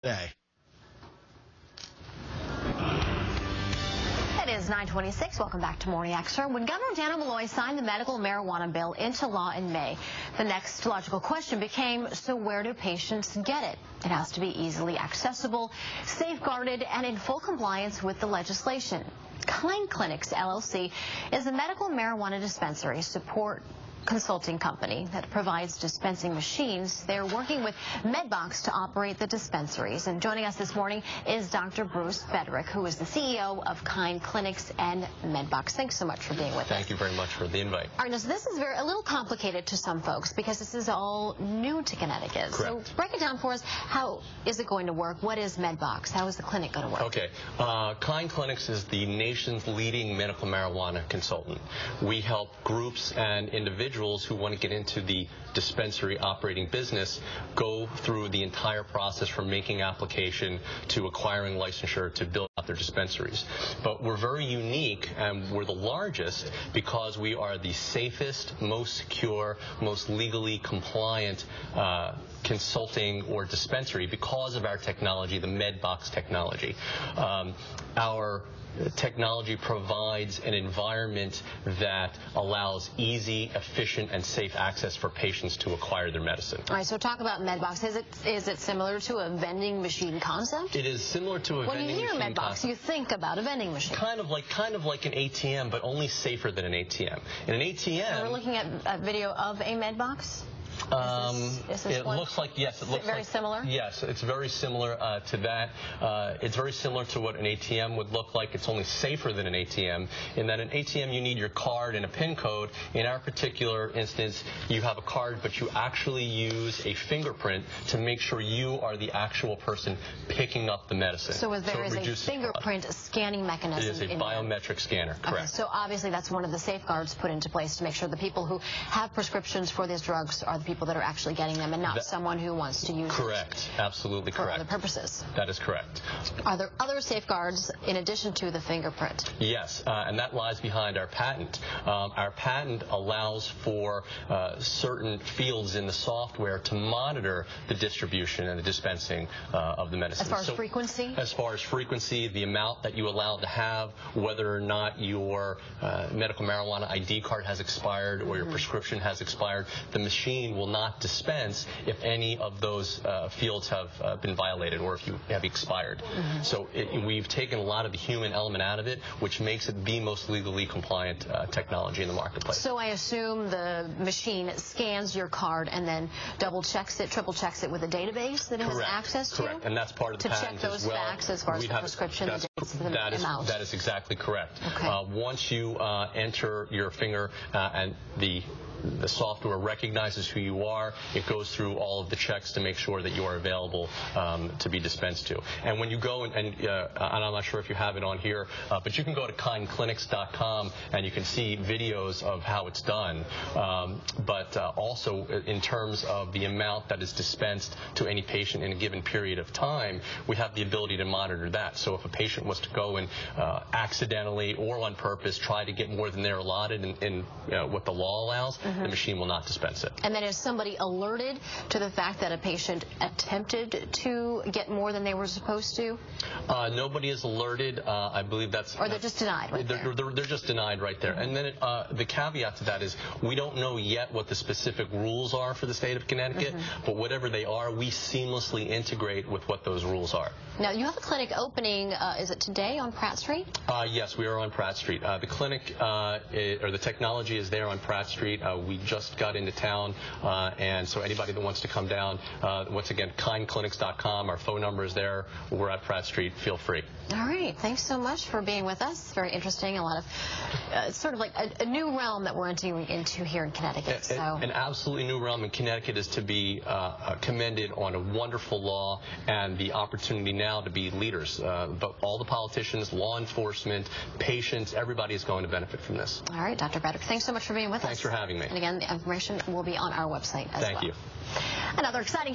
Day. It is 9:26. Welcome back to Morning Extra. When Governor Dannel Malloy signed the medical marijuana bill into law in May, the next logical question became, so where do patients get it? It has to be easily accessible, safeguarded, and in full compliance with the legislation. Kind Clinics, LLC, is a medical marijuana dispensary support consulting company that provides dispensing machines. They're working with MedBox to operate the dispensaries. And joining us this morning is Dr. Bruce Bedrick, who is the CEO of Kind Clinics and MedBox. Thanks so much for being with us. Thank you very much for the invite. All right, now, so this is a little complicated to some folks because this is all new to Connecticut. Correct. So break it down for us. How is it going to work? What is MedBox? How is the clinic going to work? Okay. Kind Clinics is the nation's leading medical marijuana consultant. We help groups and individuals who want to get into the dispensary operating business go through the entire process from making application to acquiring licensure to build out their dispensaries. But we're very unique, and we're the largest because we are the safest, most secure, most legally compliant consulting or dispensary because of our technology, the MedBox technology. Our technology provides an environment that allows easy, efficient, and safe access for patients to acquire their medicine. All right, so talk about MedBox. Is it similar to a vending machine concept? It is similar to a vending machine concept. When you hear MedBox, you think about a vending machine. Kind of like an ATM, but only safer than an ATM. In an ATM... And we're looking at a video of a MedBox? It looks like, yes, it looks very similar? Yes, it's very similar to that. It's very similar to what an ATM would look like. It's only safer than an ATM in that an ATM you need your card and a PIN code. In our particular instance, you have a card, but you actually use a fingerprint to make sure you are the actual person picking up the medicine. So there is a fingerprint scanning mechanism. It is a biometric scanner, correct. Okay, so obviously that's one of the safeguards put into place to make sure the people who have prescriptions for these drugs are the people that are actually getting them and not someone who wants to use correct. it. Absolutely correct. For other purposes. That is correct. Are there other safeguards in addition to the fingerprint? Yes, and that lies behind our patent. Our patent allows for certain fields in the software to monitor the distribution and the dispensing of the medicine. As far as frequency? As far as frequency, the amount that you allow to have, whether or not your medical marijuana ID card has expired or your prescription has expired, the machine will not dispense if any of those fields have been violated or if you have expired. So we've taken a lot of the human element out of it, which makes it the most legally compliant technology in the marketplace. So I assume the machine scans your card and then double checks it, triple checks it with a database that it has access to? Correct, and that's part of the patent as well. To check those facts as far as the prescription, the dates, the amount. That is exactly correct. Okay. Once you enter your finger and the software recognizes who you are, it goes through all of the checks to make sure that you are available to be dispensed to. And when you go, and I'm not sure if you have it on here, but you can go to kindclinics.com and you can see videos of how it's done. But also in terms of the amount that is dispensed to any patient in a given period of time, we have the ability to monitor that. So if a patient was to go and accidentally or on purpose try to get more than they're allotted in what the law allows, the machine will not dispense it. And then is somebody alerted to the fact that a patient attempted to get more than they were supposed to? Nobody is alerted. I believe that's... Or they're just denied right there? They're just denied right there. And then the caveat to that is we don't know yet what the specific rules are for the state of Connecticut, but whatever they are, we seamlessly integrate with what those rules are. Now, you have a clinic opening, is it today on Pratt Street? Yes, we are on Pratt Street. The clinic, or the technology is there on Pratt Street. We just got into town, and so anybody that wants to come down, once again, kindclinics.com, our phone number is there. We're at Pratt Street. Feel free. All right. Thanks so much for being with us. Very interesting. A lot of, sort of like a new realm that we're entering into here in Connecticut. An absolutely new realm in Connecticut is to be commended on a wonderful law and the opportunity now to be leaders. But all the politicians, law enforcement, patients, everybody is going to benefit from this. All right, Dr. Bedrick, thanks so much for being with us. Thanks for having me. And again, the information will be on our website as well. Thank you. Another exciting